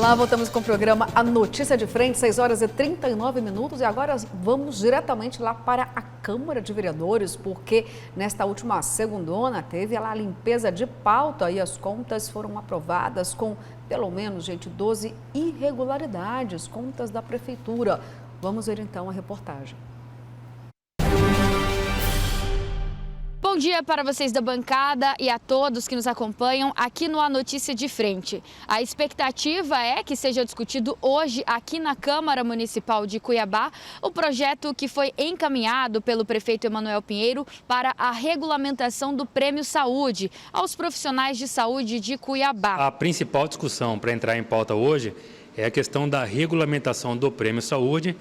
Olá, voltamos com o programa A Notícia de Frente, 6 horas e 39 minutos. E agora vamos diretamente lá para a Câmara de Vereadores, porque nesta última segundona teve lá a limpeza de pauta e as contas foram aprovadas com, pelo menos, 12 irregularidades, contas da Prefeitura. Vamos ver então a reportagem. Bom dia para vocês da bancada e a todos que nos acompanham aqui no A Notícia de Frente. A expectativa é que seja discutido hoje aqui na Câmara Municipal de Cuiabá o projeto que foi encaminhado pelo prefeito Emanuel Pinheiro para a regulamentação do Prêmio Saúde aos profissionais de saúde de Cuiabá. A principal discussão para entrar em pauta hoje é a questão da regulamentação do Prêmio Saúde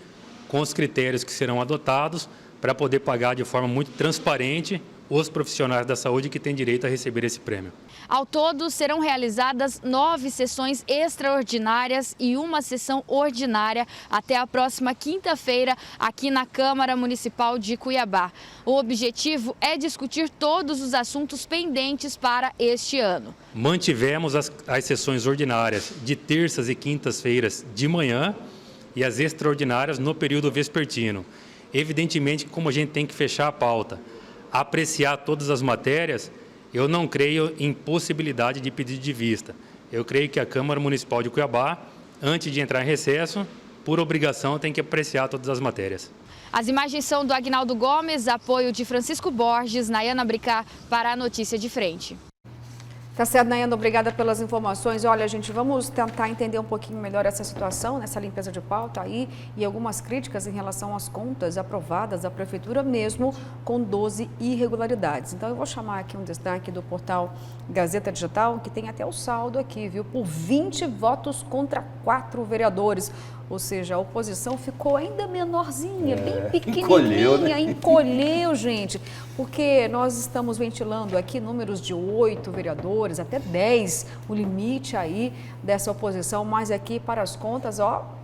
com os critérios que serão adotados para poder pagar de forma muito transparente os profissionais da saúde que têm direito a receber esse prêmio. Ao todo, serão realizadas 9 sessões extraordinárias e uma sessão ordinária até a próxima quinta-feira aqui na Câmara Municipal de Cuiabá. O objetivo é discutir todos os assuntos pendentes para este ano. Mantivemos as sessões ordinárias de terças e quintas-feiras de manhã e as extraordinárias no período vespertino. Evidentemente, como a gente tem que fechar a pauta, apreciar todas as matérias, eu não creio em possibilidade de pedido de vista. Eu creio que a Câmara Municipal de Cuiabá, antes de entrar em recesso, por obrigação, tem que apreciar todas as matérias. As imagens são do Agnaldo Gomes, apoio de Francisco Borges, Nayana Bricá, para a Notícia de Frente. Tá certo, Nayana, obrigada pelas informações. Olha, gente, vamos tentar entender um pouquinho melhor essa situação, nessa limpeza de pauta aí, e algumas críticas em relação às contas aprovadas da Prefeitura, mesmo com 12 irregularidades. Então, eu vou chamar aqui um destaque do portal Gazeta Digital, que tem até o saldo aqui, viu? Por 20 votos contra 4 vereadores. Ou seja, a oposição ficou ainda menorzinha, bem pequenininha, encolheu, gente, porque nós estamos ventilando aqui números de 8 vereadores, até 10, o limite aí dessa oposição, mas aqui para as contas, ó,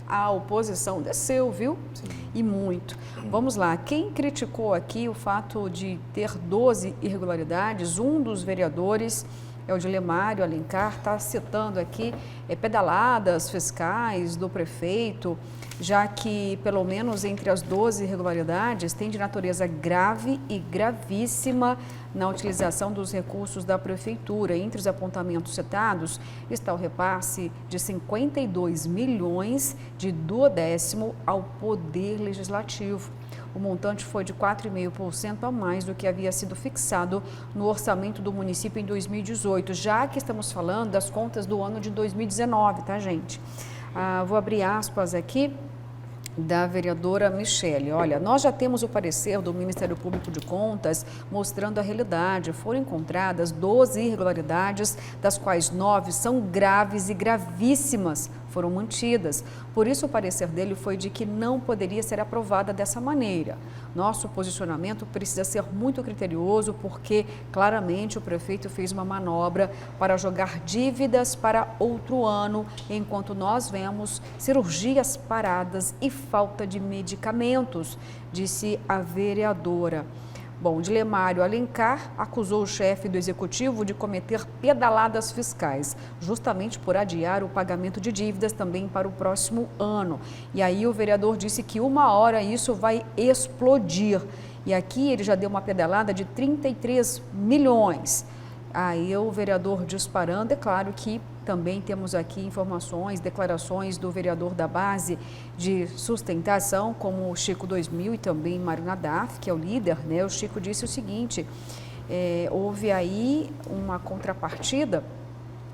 a oposição desceu, viu? Sim. E muito. Vamos lá, quem criticou aqui o fato de ter 12 irregularidades, um dos vereadores é o Dilemário Alencar, está citando aqui pedaladas fiscais do prefeito, já que, pelo menos entre as 12 irregularidades, tem de natureza grave e gravíssima na utilização dos recursos da Prefeitura. Entre os apontamentos citados está o repasse de 52 milhões de 1/10 ao Poder Legislativo. O montante foi de 4,5% a mais do que havia sido fixado no orçamento do município em 2018, já que estamos falando das contas do ano de 2019, tá, gente? Vou abrir aspas aqui da vereadora Michele. Olha, nós já temos o parecer do Ministério Público de Contas mostrando a realidade. Foram encontradas 12 irregularidades, das quais 9 são graves e gravíssimas, foram mantidas. Por isso, o parecer dele foi de que não poderia ser aprovada dessa maneira. Nosso posicionamento precisa ser muito criterioso, porque claramente o prefeito fez uma manobra para jogar dívidas para outro ano, enquanto nós vemos cirurgias paradas e falta de medicamentos, disse a vereadora. Bom, Dilemário Alencar acusou o chefe do executivo de cometer pedaladas fiscais, justamente por adiar o pagamento de dívidas também para o próximo ano. E aí o vereador disse que uma hora isso vai explodir. E aqui ele já deu uma pedalada de 33 milhões. Aí o vereador disparando, é claro que também temos aqui informações, declarações do vereador da base de sustentação, como o Chico 2000 e também Mário Nadaf, que é o líder, né? O Chico disse o seguinte, houve aí uma contrapartida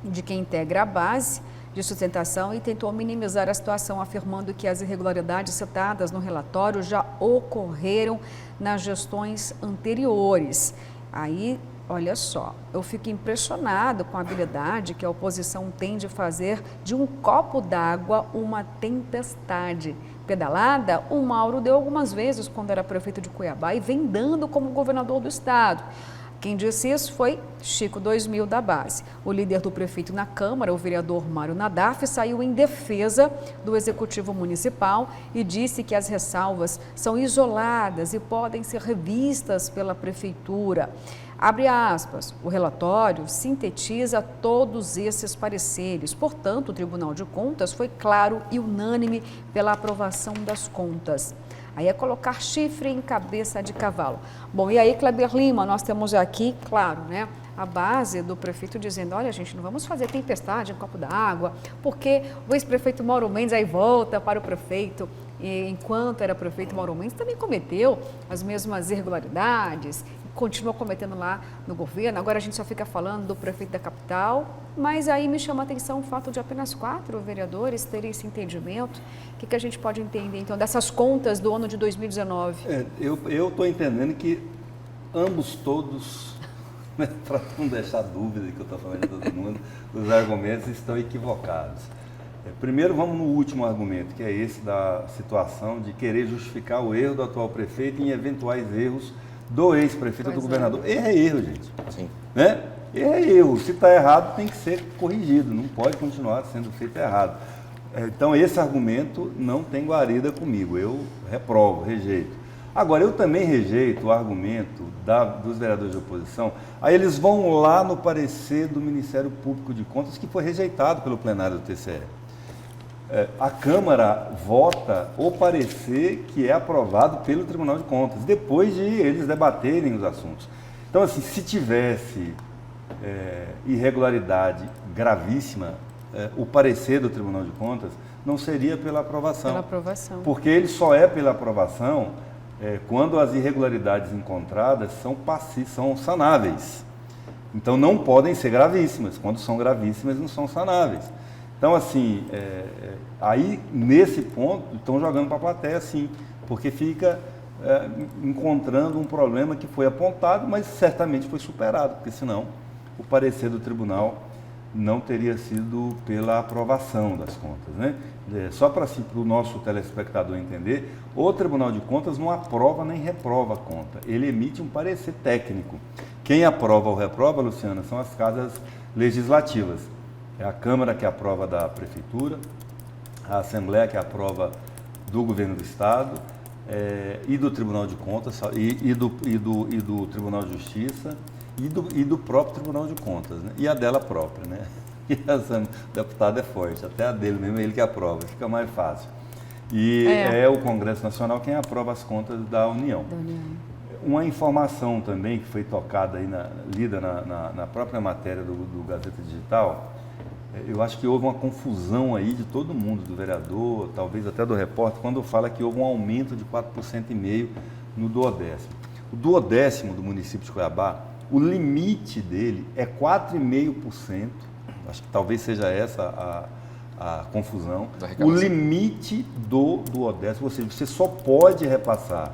de quem integra a base de sustentação e tentou minimizar a situação, afirmando que as irregularidades citadas no relatório já ocorreram nas gestões anteriores. Aí, olha só, eu fico impressionado com a habilidade que a oposição tem de fazer de um copo d'água uma tempestade. Pedalada, o Mauro deu algumas vezes quando era prefeito de Cuiabá e vem dando como governador do estado. Quem disse isso foi Chico 2000 da base. O líder do prefeito na Câmara, o vereador Mário Nadaf, saiu em defesa do Executivo Municipal e disse que as ressalvas são isoladas e podem ser revistas pela Prefeitura. Abre aspas, o relatório sintetiza todos esses pareceres. Portanto, o Tribunal de Contas foi claro e unânime pela aprovação das contas. Aí é colocar chifre em cabeça de cavalo. Bom, e aí, Kleber Lima, nós temos aqui, claro, né, a base do prefeito dizendo, olha, gente, não vamos fazer tempestade em copo d'água, porque o ex-prefeito Mauro Mendes aí volta para o prefeito, e enquanto era prefeito, Mauro Mendes também cometeu as mesmas irregularidades, continua cometendo lá no governo. Agora a gente só fica falando do prefeito da capital, mas aí me chama a atenção o fato de apenas 4 vereadores terem esse entendimento. O que a gente pode entender, então, dessas contas do ano de 2019? Eu estou entendendo que ambos todos, né, para não deixar dúvida que eu estou falando de todo mundo, os argumentos estão equivocados. Primeiro vamos no último argumento, que é esse da situação de querer justificar o erro do atual prefeito em eventuais erros do ex-prefeito do governador. Erro é erro, gente. Sim. Né? Erro é erro. Se está errado, tem que ser corrigido. Não pode continuar sendo feito errado. Então, esse argumento não tem guarida comigo. Eu reprovo, rejeito. Agora, eu também rejeito o argumento dos vereadores de oposição. Aí eles vão lá no parecer do Ministério Público de Contas, que foi rejeitado pelo plenário do TCE. A Câmara vota o parecer que é aprovado pelo Tribunal de Contas, depois de eles debaterem os assuntos. Então, assim, se tivesse irregularidade gravíssima, o parecer do Tribunal de Contas não seria pela aprovação. Pela aprovação. Porque ele só é pela aprovação quando as irregularidades encontradas são sanáveis. Então, não podem ser gravíssimas. Quando são gravíssimas, não são sanáveis. Então, assim, aí, nesse ponto, estão jogando para a plateia, sim, porque fica encontrando um problema que foi apontado, mas certamente foi superado, porque senão o parecer do tribunal não teria sido pela aprovação das contas, né? Só para o nosso telespectador entender, o Tribunal de Contas não aprova nem reprova a conta, ele emite um parecer técnico. Quem aprova ou reprova, Luciana, são as casas legislativas. É a Câmara que aprova da Prefeitura, a Assembleia que aprova do Governo do Estado e do Tribunal de Contas e do Tribunal de Justiça e do próprio Tribunal de Contas, né? E a dela própria, né? E o deputado é forte, até a dele mesmo é ele que aprova, fica mais fácil. E é o Congresso Nacional quem aprova as contas da União. Uma informação também que foi tocada aí, lida na própria matéria do Gazeta Digital. Eu acho que houve uma confusão aí de todo mundo, do vereador, talvez até do repórter, quando fala que houve um aumento de 4,5% no duodécimo. O duodécimo do município de Cuiabá, o limite dele é 4,5%, acho que talvez seja essa a confusão. O limite do duodécimo, ou seja, você só pode repassar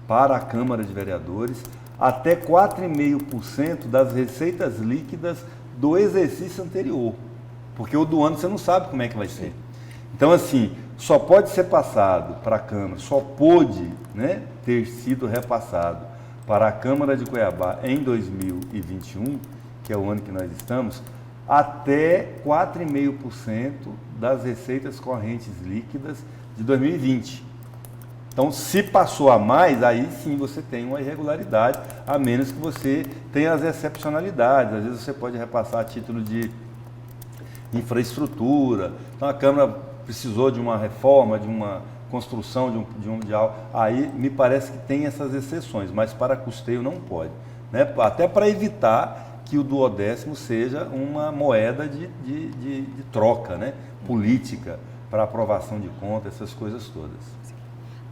para a Câmara de Vereadores até 4,5% das receitas líquidas do exercício anterior. Porque o do ano você não sabe como é que vai ser. Então, assim, só pode ser passado para a Câmara, só pôde, né, ter sido repassado para a Câmara de Cuiabá em 2021, que é o ano que nós estamos, até 4,5% das receitas correntes líquidas de 2020. Então, se passou a mais, aí sim você tem uma irregularidade, a menos que você tenha as excepcionalidades. Às vezes você pode repassar a título de infraestrutura. Então a Câmara precisou de uma reforma, de uma construção de algo. Aí me parece que tem essas exceções, mas para custeio não pode, né? Até para evitar que o duodécimo seja uma moeda de troca, né? Política para aprovação de contas, essas coisas todas.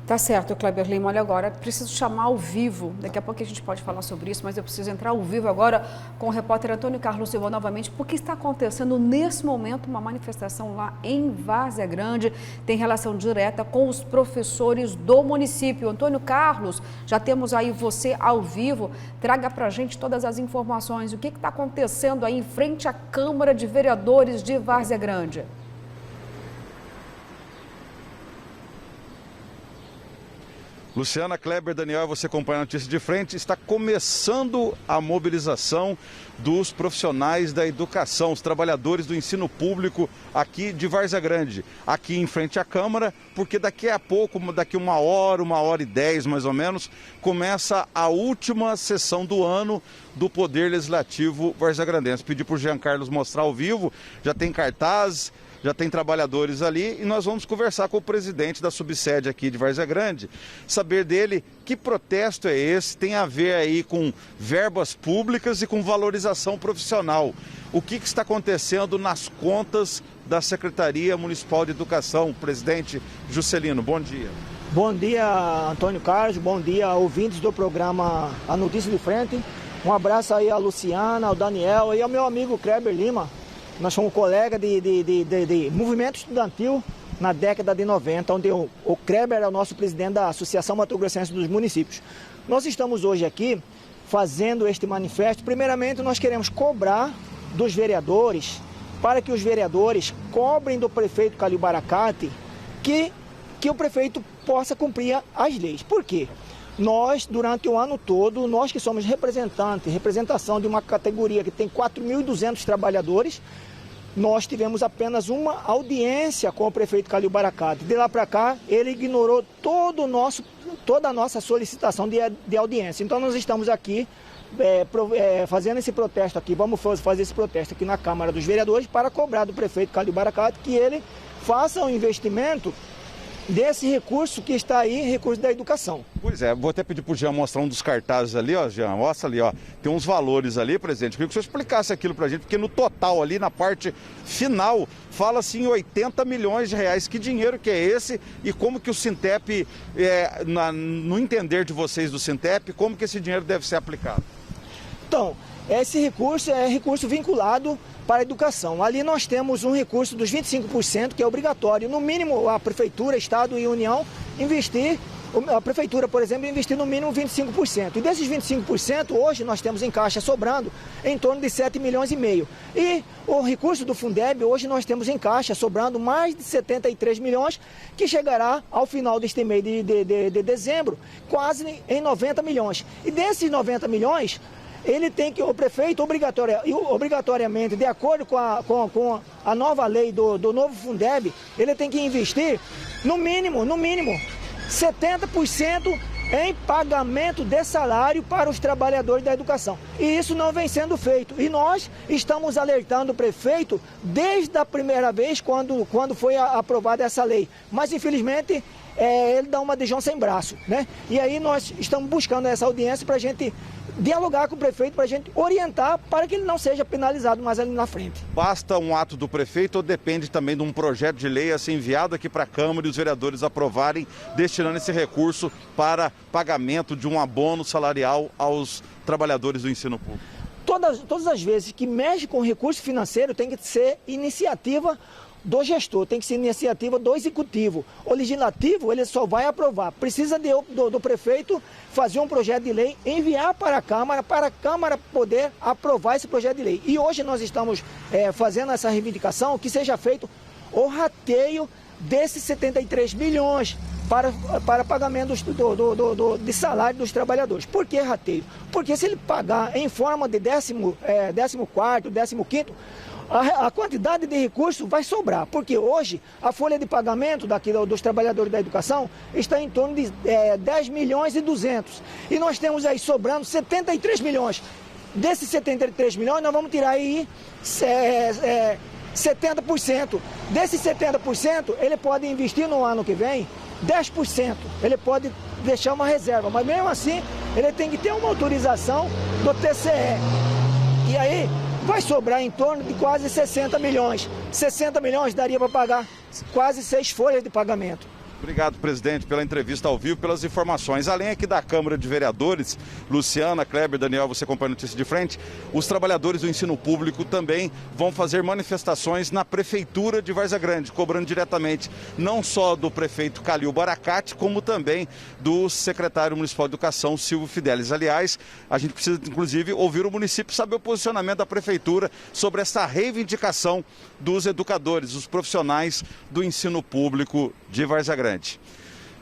Tá certo, Kleber Lima. Olha, agora preciso chamar ao vivo, daqui a pouco a gente pode falar sobre isso, mas eu preciso entrar ao vivo agora com o repórter Antônio Carlos Silva novamente, porque está acontecendo nesse momento uma manifestação lá em Várzea Grande, tem relação direta com os professores do município. Antônio Carlos, já temos aí você ao vivo, traga para a gente todas as informações, o que está acontecendo aí em frente à Câmara de Vereadores de Várzea Grande. Luciana, Kleber, Daniel, você acompanha a notícia de frente. Está começando a mobilização dos profissionais da educação, os trabalhadores do ensino público aqui de Várzea Grande, aqui em frente à Câmara, porque daqui a pouco, daqui 1h10 mais ou menos, começa a última sessão do ano do Poder Legislativo varzea-grandense. Pedi para o Jean Carlos mostrar ao vivo, já tem cartazes, já tem trabalhadores ali e nós vamos conversar com o presidente da subsede aqui de Várzea Grande, saber dele que protesto é esse, tem a ver aí com verbas públicas e com valorização profissional. O que está acontecendo nas contas da Secretaria Municipal de Educação? Presidente Juscelino, bom dia. Bom dia, Antônio Carlos, bom dia, ouvintes do programa A Notícia de Frente. Um abraço aí a Luciana, ao Daniel e ao meu amigo Kleber Lima. Nós somos colegas de movimento estudantil na década de 90, onde o Kleber é o nosso presidente da Associação Mato Grossense dos Municípios. Nós estamos hoje aqui fazendo este manifesto. Primeiramente, nós queremos cobrar dos vereadores, para que os vereadores cobrem do prefeito Calil Baracate que o prefeito possa cumprir as leis. Por quê? Nós, durante o ano todo, nós que somos representação de uma categoria que tem 4.200 trabalhadores, nós tivemos apenas uma audiência com o prefeito Calil Baracate. De lá para cá, ele ignorou toda a nossa solicitação de audiência. Então, nós estamos aqui fazendo esse protesto aqui, vamos fazer esse protesto aqui na Câmara dos Vereadores para cobrar do prefeito Calil Baracate que ele faça um investimento desse recurso que está aí, recurso da educação. Pois é, vou até pedir para o Jean mostrar um dos cartazes ali, ó, Jean, mostra ali, ó, tem uns valores ali, presidente, eu queria que o senhor explicasse aquilo para a gente, porque no total ali, na parte final, fala-se em 80 milhões de reais, que dinheiro que é esse e como que o Sintep, no entender de vocês do Sintep, como que esse dinheiro deve ser aplicado? Então, esse recurso é recurso vinculado para a educação. Ali nós temos um recurso dos 25%, que é obrigatório. No mínimo, a Prefeitura, Estado e União investir, a Prefeitura, por exemplo, investir no mínimo 25%. E desses 25%, hoje nós temos em caixa sobrando em torno de 7,5 milhões. E o recurso do Fundeb, hoje nós temos em caixa sobrando mais de 73 milhões, que chegará ao final deste mês de dezembro, quase em 90 milhões. E desses 90 milhões, ele tem que, o prefeito obrigatoriamente, de acordo com a nova lei do novo Fundeb, ele tem que investir no mínimo 70% em pagamento de salário para os trabalhadores da educação. E isso não vem sendo feito. E nós estamos alertando o prefeito desde a primeira vez quando foi aprovada essa lei. Mas infelizmente ele dá uma de João sem braço, né? E aí nós estamos buscando essa audiência para a gente dialogar com o prefeito, para a gente orientar para que ele não seja penalizado mais ali na frente. Basta um ato do prefeito ou depende também de um projeto de lei a ser enviado aqui para a Câmara e os vereadores aprovarem, destinando esse recurso para pagamento de um abono salarial aos trabalhadores do ensino público? Todas as vezes que mexe com recurso financeiro tem que ser iniciativa do gestor, tem que ser iniciativa do executivo. O legislativo, ele só vai aprovar. Precisa do prefeito fazer um projeto de lei, enviar para a Câmara poder aprovar esse projeto de lei. E hoje nós estamos fazendo essa reivindicação que seja feito o rateio desses 73 milhões para pagamento de salário dos trabalhadores. Por que rateio? Porque se ele pagar em forma de 14º, 15º, a quantidade de recursos vai sobrar, porque hoje a folha de pagamento dos trabalhadores da educação está em torno de 10 milhões e 200. E nós temos aí sobrando 73 milhões. Desses 73 milhões, nós vamos tirar aí 70%. Desses 70%, ele pode investir no ano que vem 10%. Ele pode deixar uma reserva, mas mesmo assim, ele tem que ter uma autorização do TCE. E aí vai sobrar em torno de quase 60 milhões. 60 milhões daria para pagar quase 6 folhas de pagamento. Obrigado, presidente, pela entrevista ao vivo, pelas informações. Além aqui da Câmara de Vereadores, Luciana, Kleber, Daniel, você acompanha a notícia de frente, os trabalhadores do ensino público também vão fazer manifestações na Prefeitura de Várzea Grande, cobrando diretamente não só do prefeito Calil Baracate, como também do secretário municipal de Educação, Silvio Fidelis. Aliás, a gente precisa, inclusive, ouvir o município, saber o posicionamento da Prefeitura sobre essa reivindicação dos educadores, os profissionais do ensino público de Várzea Grande.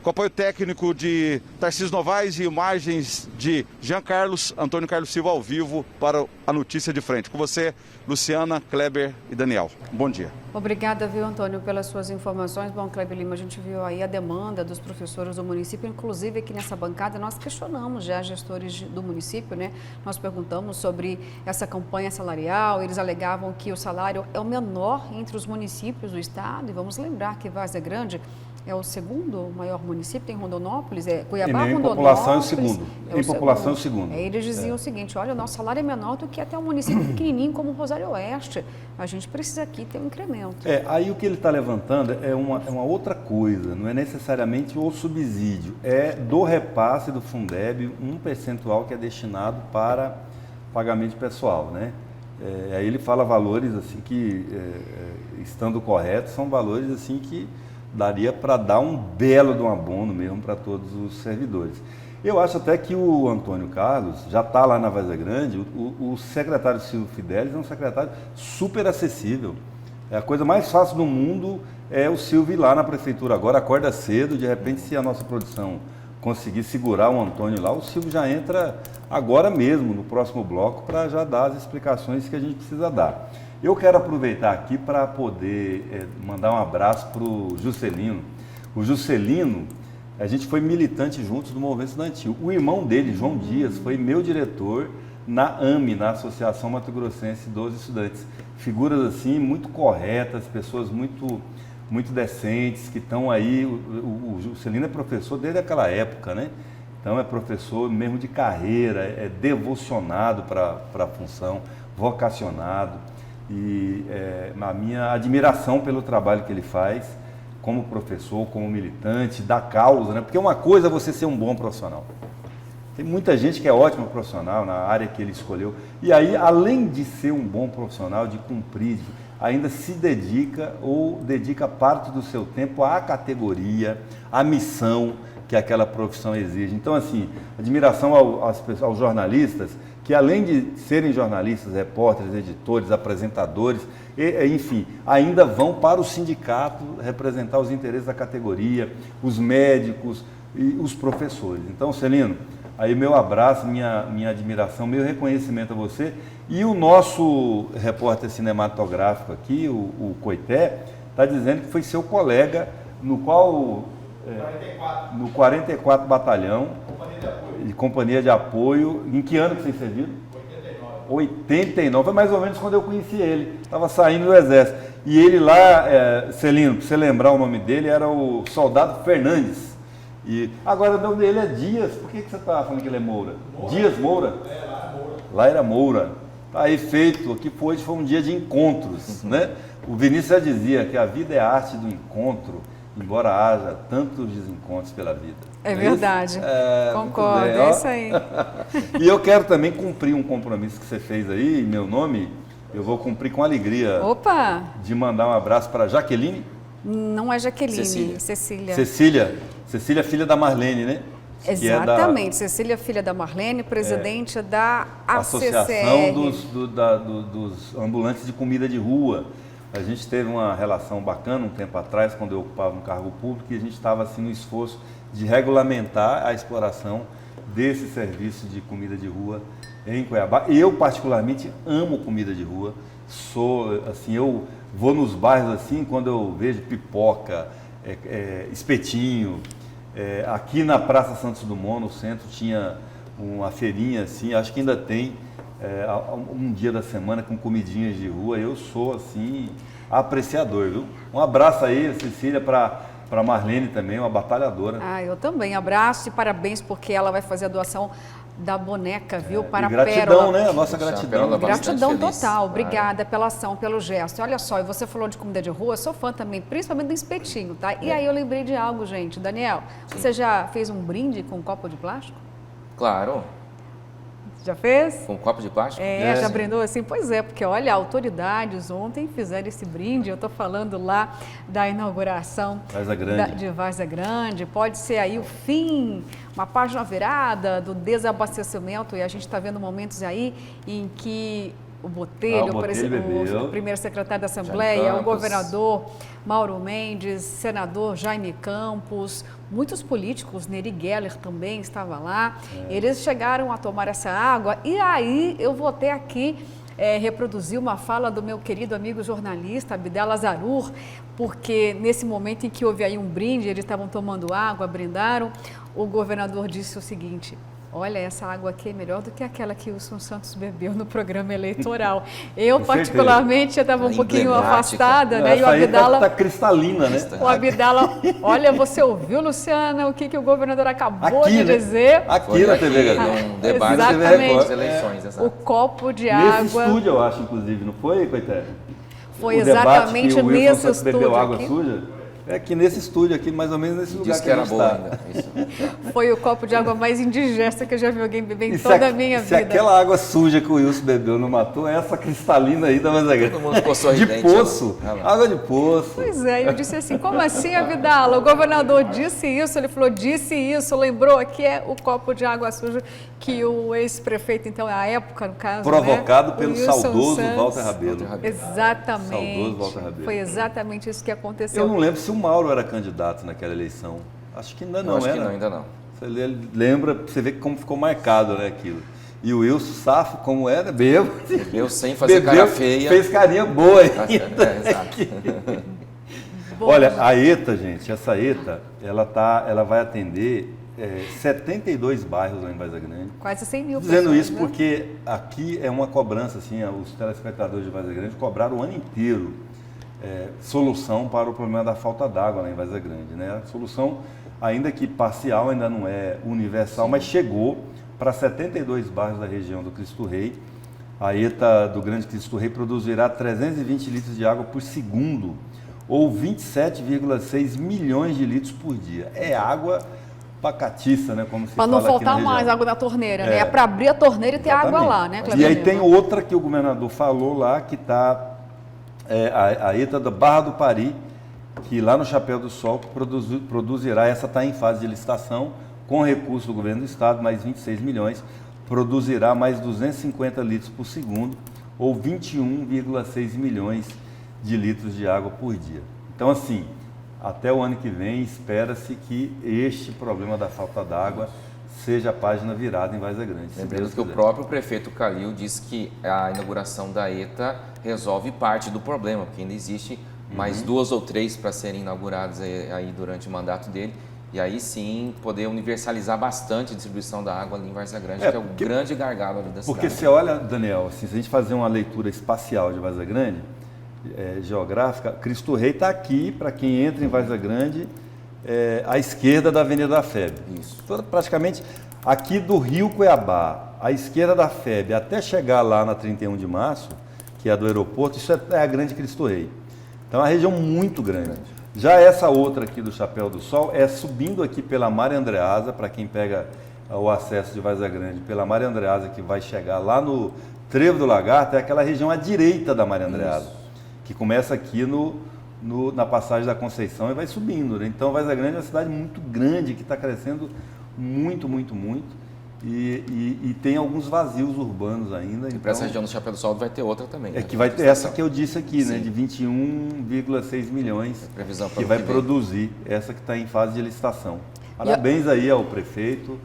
com apoio técnico de Tarcísio Novaes e imagens de Jean Carlos, Antônio Carlos Silva ao vivo para a Notícia de Frente. Com você, Luciana, Kleber e Daniel. Bom dia. Obrigada, viu, Antônio, pelas suas informações. Bom, Kleber Lima, a gente viu aí a demanda dos professores do município, inclusive aqui nessa bancada nós questionamos já gestores do município, né? Nós perguntamos sobre essa campanha salarial, eles alegavam que o salário é o menor entre os municípios do estado, e vamos lembrar que Várzea Grande é o segundo maior município, tem Rondonópolis, Cuiabá, em Rondonópolis. População é o segundo. É em população é o segundo. Eles diziam o seguinte, olha, o nosso salário é menor do que até um município pequenininho como Rosário Oeste. A gente precisa aqui ter um incremento. Aí o que ele está levantando é uma outra coisa, não é necessariamente o subsídio, é do repasse do Fundeb um percentual que é destinado para pagamento pessoal, né? Aí ele fala valores assim que, estando corretos, são valores assim que daria para dar um belo de um abono mesmo para todos os servidores. Eu acho até que o Antônio Carlos já está lá na Várzea Grande, o secretário Silvio Fidelis é um secretário super acessível. A coisa mais fácil do mundo é o Silvio ir lá na prefeitura agora, acorda cedo, de repente se a nossa produção conseguir segurar o Antônio lá, o Silvio já entra agora mesmo, no próximo bloco, para já dar as explicações que a gente precisa dar. Eu quero aproveitar aqui para poder mandar um abraço para o Juscelino. O Juscelino, a gente foi militante juntos do Movimento Estudantil. O irmão dele, João Dias, foi meu diretor na AME, na Associação Mato Grossense dos Estudantes. Figuras assim muito corretas, pessoas muito decentes, que estão aí. O Juscelino é professor desde aquela época, né? Então é professor mesmo de carreira, é devocionado para a função, vocacionado. E a minha admiração pelo trabalho que ele faz como professor, como militante, da causa, né? Porque uma coisa é você ser um bom profissional. Tem muita gente que é ótimo profissional na área que ele escolheu. E aí, além de ser um bom profissional, de cumprir, ainda se dedica ou dedica parte do seu tempo à categoria, à missão que aquela profissão exige. Então, assim, admiração aos jornalistas, que além de serem jornalistas, repórteres, editores, apresentadores, enfim, ainda vão para o sindicato representar os interesses da categoria, os médicos e os professores. Então, Celino, aí meu abraço, minha admiração, meu reconhecimento a você. E o nosso repórter cinematográfico aqui, o Coité, está dizendo que foi seu colega, no qual... no 44 Batalhão, Companhia de Apoio. Em que ano que vocês serviram? 89. Foi mais ou menos quando eu conheci ele. Estava saindo do Exército. E ele lá, Celino, para você lembrar o nome dele, era o Soldado Fernandes. E agora o nome dele é Dias. Por que você estava falando que ele é Moura? Dias Moura? Lá era Moura. Lá era Moura. Aí feito, aqui foi um dia de encontros, né? O Vinícius já dizia que a vida é a arte do encontro, embora haja tantos desencontros pela vida. É verdade, concordo, bem, é isso aí. E eu quero também cumprir um compromisso que você fez aí, em meu nome, eu vou cumprir com alegria. Opa! De mandar um abraço para Jaqueline. Não é Jaqueline, Cecília, filha da Marlene, né? Exatamente, Cecília, filha da Marlene, presidente da Associação dos Ambulantes de Comida de Rua. A gente teve uma relação bacana um tempo atrás, quando eu ocupava um cargo público, e a gente estava assim, no esforço de regulamentar a exploração desse serviço de comida de rua em Cuiabá. Eu, particularmente, amo comida de rua. Eu vou nos bairros assim, quando eu vejo pipoca, espetinho. Aqui na Praça Santos Dumont, no centro, tinha uma feirinha assim, acho que ainda tem, um dia da semana com comidinhas de rua. Eu sou assim, apreciador, viu? Um abraço aí, Cecília, para Marlene também, uma batalhadora. Eu também, abraço e parabéns, porque ela vai fazer a doação da boneca, viu, para a gratidão, Pérola. Né? A nossa gratidão. Gratidão total, obrigada pela ação, pelo gesto. E olha só, e você falou de comida de rua, sou fã também, principalmente do espetinho, tá? E aí eu lembrei de algo, gente. Daniel, você já fez um brinde com um copo de plástico? Claro. Já fez? Com um copo de plástico? Já brindou assim? Pois é, porque olha, autoridades ontem fizeram esse brinde, eu estou falando lá da inauguração de Várzea Grande, pode ser aí o fim, uma página virada do desabastecimento, e a gente está vendo momentos aí em que o Botelho, o primeiro secretário da Assembleia, o governador Mauro Mendes, senador Jaime Campos, muitos políticos, Neri Geller também estava lá. Eles chegaram a tomar essa água e aí eu vou ter aqui reproduzir uma fala do meu querido amigo jornalista Abdallah Zarur, porque nesse momento em que houve aí um brinde, eles estavam tomando água, brindaram, o governador disse o seguinte: olha, essa água aqui é melhor do que aquela que o Wilson Santos bebeu no programa eleitoral. Eu, particularmente, estava um pouquinho afastada, né? E o Abdallah está cristalina, né? O Abdallah, olha, você ouviu, Luciana, o que o governador acabou de dizer? Aqui na TV Gazeta. Um debate das eleições, exato. O copo de água. Nesse estúdio, eu acho, inclusive, não foi, Coité? Foi exatamente nesse estúdio. Bebeu água suja? É que nesse estúdio aqui, mais ou menos nesse lugar que era boa ainda. Isso. Foi o copo de água mais indigesta que eu já vi alguém beber em toda a minha vida. Se aquela água suja que o Wilson bebeu não matou, é essa cristalina aí da Mazagrande. Todo mundo ficou sorridente. De poço. Água de poço. Pois é, eu disse assim, como assim, Abdallah? O governador disse isso, ele falou, disse isso, lembrou que é o copo de água suja que o ex-prefeito, então, à época, no caso, provocado pelo Wilson saudoso Santos. Walter Rabelo. Exatamente. Saudoso Walter Rabelo. Foi exatamente isso que aconteceu. Eu não lembro se o Mauro era candidato naquela eleição. Acho que ainda não era. Acho que não, ainda não. Você lembra, você vê como ficou marcado, né, aquilo. E o Wilson Safo, como era, bebeu sem fazer cara feia. Fez carinha boa ainda. Exato. Olha, a ETA, gente, essa ETA, ela vai atender 72 bairros lá em Varza Grande. Quase 100 mil pessoas. Dizendo isso, né? porque aqui é uma cobrança, assim, os telespectadores de Varza Grande cobraram o ano inteiro solução para o problema da falta d'água lá em Varza Grande, né? A solução, ainda que parcial, ainda não é universal, mas chegou para 72 bairros da região do Cristo Rei. A ETA do Grande Cristo Rei produzirá 320 litros de água por segundo, ou 27,6 milhões de litros por dia. É água pacatiça, né? Como se fala aqui na região. Para não faltar mais água da torneira, né? É para abrir a torneira e ter água lá, né, Cleber? E aí tem outra que o governador falou lá, que está a ETA da Barra do Pari, que lá no Chapéu do Sol produzirá, essa está em fase de licitação, com recurso do governo do estado, mais 26 milhões, produzirá mais 250 litros por segundo, ou 21,6 milhões de litros de água por dia. Então, assim, até o ano que vem, espera-se que este problema da falta d'água seja a página virada em Varza Grande. Lembrando que o próprio prefeito Calil disse que a inauguração da ETA resolve parte do problema, porque ainda existe mais 2 ou 3 para serem inauguradas aí durante o mandato dele. E aí sim poder universalizar bastante a distribuição da água ali em Varza Grande, que é o grande gargalo ali da cidade. Porque você olha, Daniel, assim, se a gente fazer uma leitura espacial de Varza Grande, geográfica, Cristo Rei está aqui, para quem entra em Varza Grande, à esquerda da Avenida da FEB. Isso. Praticamente aqui do Rio Cuiabá, à esquerda da FEB, até chegar lá na 31 de março, que é a do aeroporto, isso é a Grande Cristo Rei. Então é uma região muito grande. Já essa outra aqui do Chapéu do Sol é subindo aqui pela Maria Andreasa, para quem pega o acesso de Varza Grande, pela Maria Andreasa, que vai chegar lá no Trevo do Lagarto, é aquela região à direita da Maria Andreasa, que começa aqui na passagem da Conceição e vai subindo, né? Então Varza Grande é uma cidade muito grande, que está crescendo muito, muito, muito. E tem alguns vazios urbanos ainda. E para essa região do Chapéu do Sol vai ter outra também. Que vai ter essa que eu disse aqui, né, de 21,6 milhões, que vai produzir, essa que está em fase de licitação. Parabéns aí ao prefeito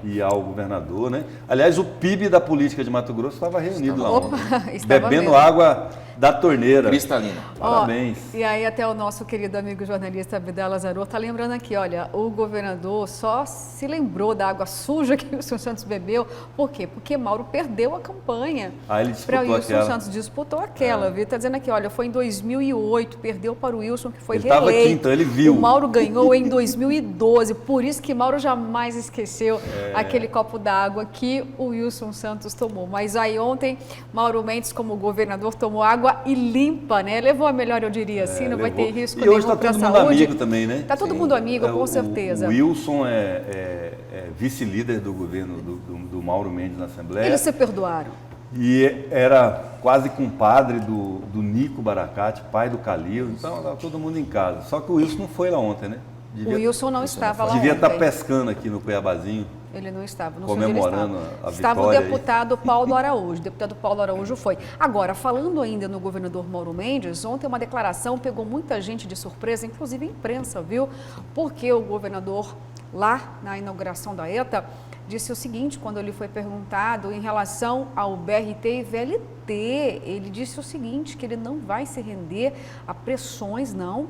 e ao governador, né? Aliás, o PIB da política de Mato Grosso estava reunido lá ontem, bebendo água da torneira. Cristalina. Parabéns. E aí até o nosso querido amigo jornalista Abdallah Zarur está lembrando aqui, olha, o governador só se lembrou da água suja que o Wilson Santos bebeu. Por quê? Porque Mauro perdeu a campanha. Ele disputou aquela. O Wilson Santos disputou aquela, viu? Está dizendo aqui, olha, foi em 2008, perdeu para o Wilson, que foi reeleito. Ele estava aqui, então ele viu. O Mauro ganhou em 2012, por isso que Mauro jamais esqueceu aquele copo d'água que o Wilson Santos tomou. Mas aí ontem, Mauro Mendes, como governador, tomou água e limpa, né? Levou a melhor, eu diria assim, não vai ter risco nenhum para a saúde. E hoje está todo mundo amigo também, né? Está todo mundo amigo, com certeza. O Wilson é vice-líder do governo do Mauro Mendes na Assembleia. Eles se perdoaram. E era quase compadre do Nico Baracate, pai do Calil, então estava todo mundo em casa. Só que o Wilson não foi lá ontem, né? O Wilson não estava lá Devia estar ontem. pescando aqui no Cuiabazinho. Ele não estava, não Comemorando sei onde ele a estava o vitória aí. deputado Paulo Araújo. O deputado Paulo Araújo foi. Agora, falando ainda no governador Mauro Mendes, ontem uma declaração pegou muita gente de surpresa, inclusive a imprensa, viu? Porque o governador, lá na inauguração da ETA, disse o seguinte, quando ele foi perguntado em relação ao BRT e VLT, ele disse o seguinte, que ele não vai se render a pressões, não,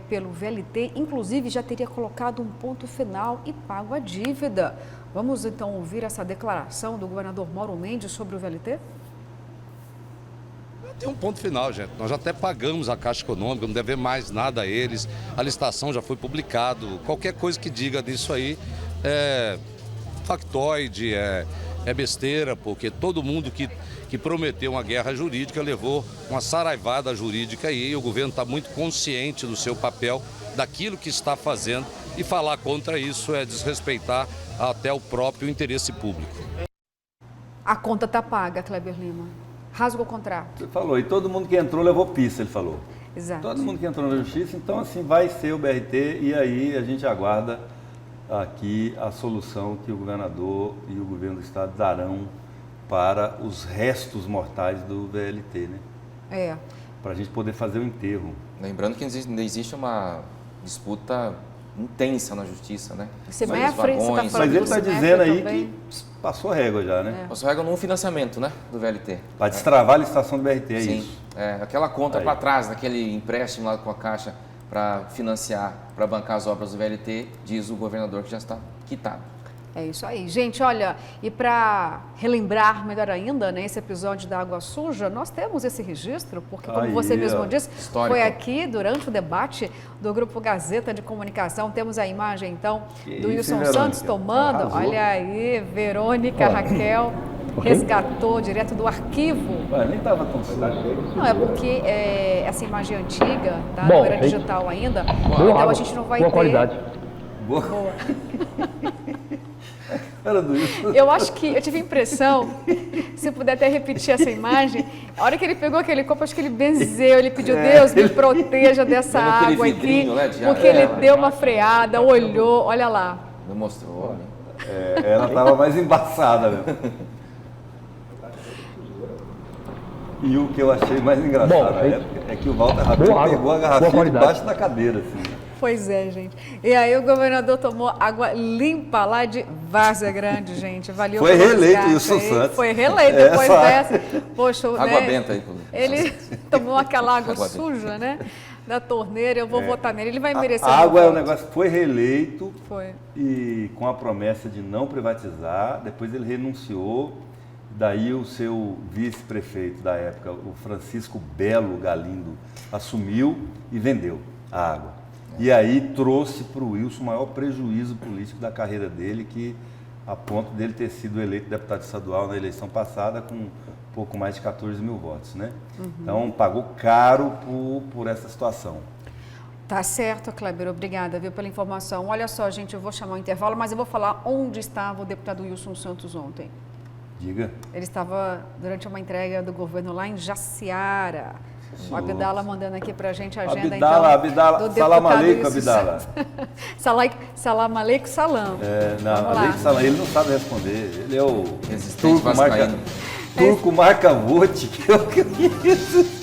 pelo VLT, inclusive já teria colocado um ponto final e pago a dívida. Vamos então ouvir essa declaração do governador Mauro Mendes sobre o VLT? Tem um ponto final, gente. Nós já até pagamos a Caixa Econômica, não devemos mais nada a eles. A licitação já foi publicado. Qualquer coisa que diga disso aí é factoide, é besteira, porque todo mundo que prometeu uma guerra jurídica levou uma saraivada jurídica aí. O governo está muito consciente do seu papel, daquilo que está fazendo, e falar contra isso é desrespeitar até o próprio interesse público. A conta está paga, Kleber Lima. Rasga o contrato. Você falou, e todo mundo que entrou levou pista, ele falou. Exato. Todo mundo que entrou na justiça, então assim vai ser o BRT e aí a gente aguarda aqui a solução que o governador e o governo do estado darão para os restos mortais do VLT, né? Para a gente poder fazer o enterro. Lembrando que ainda existe uma disputa intensa na justiça, né? Semestre, você está falando. Mas ele do está semestre dizendo aí também? que passou a régua já, né? Passou a régua no financiamento, né, do VLT. Para destravar a licitação do BRT, é Sim. isso. Aquela conta Aí. para trás, daquele empréstimo lá com a Caixa para financiar, para bancar as obras do VLT, diz o governador que já está quitado. É isso aí. Gente, olha, e para relembrar melhor ainda, né, esse episódio da água suja, nós temos esse registro, porque como Aí, você mesmo disse, histórico. foi aqui durante o debate do Grupo Gazeta de Comunicação. Temos a imagem, então, do isso, Wilson hein, Santos Verônica? tomando. Arrasou. Olha aí, Verônica Raquel resgatou direto do arquivo. Mas nem estava tão cedo. Não, é porque essa imagem é antiga, tá? Bom, Não era digital ainda, então água, a gente não vai boa ter... qualidade. Boa. Era do Wilson. Eu acho que, eu tive a impressão, se puder até repetir essa imagem, a hora que ele pegou aquele copo, acho que ele benzeu, ele pediu, Deus, me proteja dessa Dando aquele água aqui, vidrinho, né, de porque água. ele deu uma freada, olhou, olha lá. Não mostrou, né? Ela estava mais embaçada mesmo. E o que eu achei mais engraçado Bom, na época é que o Walter Rabelo boa água, pegou a boa garrafinha qualidade. debaixo da cadeira, assim. Pois é, gente. E aí o governador tomou água limpa lá de Várzea Grande, gente. Valeu Foi pelo reeleito resgate Wilson aí. Santos. Foi reeleito depois dessa. Poxa, Água né? benta aí. Ele tomou aquela água Água benta. suja, né? Da torneira, eu vou votar nele. Ele vai merecer A água meu é um voto. negócio que foi reeleito Foi. e com a promessa de não privatizar, depois ele renunciou, daí o seu vice-prefeito da época, o Francisco Belo Galindo, assumiu e vendeu a água. E aí trouxe para o Wilson o maior prejuízo político da carreira dele, que a ponto dele ter sido eleito deputado estadual na eleição passada com pouco mais de 14 mil votos, né? Então pagou caro por essa situação. Tá certo, Kleber. Obrigada, viu, pela informação. Olha só, gente, eu vou chamar o intervalo, mas eu vou falar onde estava o deputado Wilson Santos ontem. Diga. Ele estava durante uma entrega do governo lá em Jaciara. O Abdala mandando aqui pra gente a agenda, Abdala, então, Abdala, do salam deputado aleikum, Wilson Abdala. Santos. Salam aleikum, salam. Não, Vamos lá. Alex Salam, ele não sabe responder. Ele é o Resistente vascaíno. turco marca-vote, que eu conheço.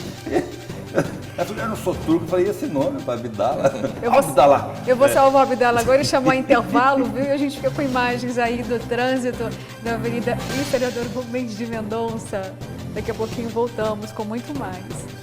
Eu falei, eu não sou turco, eu falei, e esse nome, Abdala? Abdala. Eu vou salvar o Abdala agora e chamar intervalo, viu? E a gente fica com imagens aí do trânsito da Avenida Imperador Rubens de Mendonça. Daqui a pouquinho voltamos com muito mais.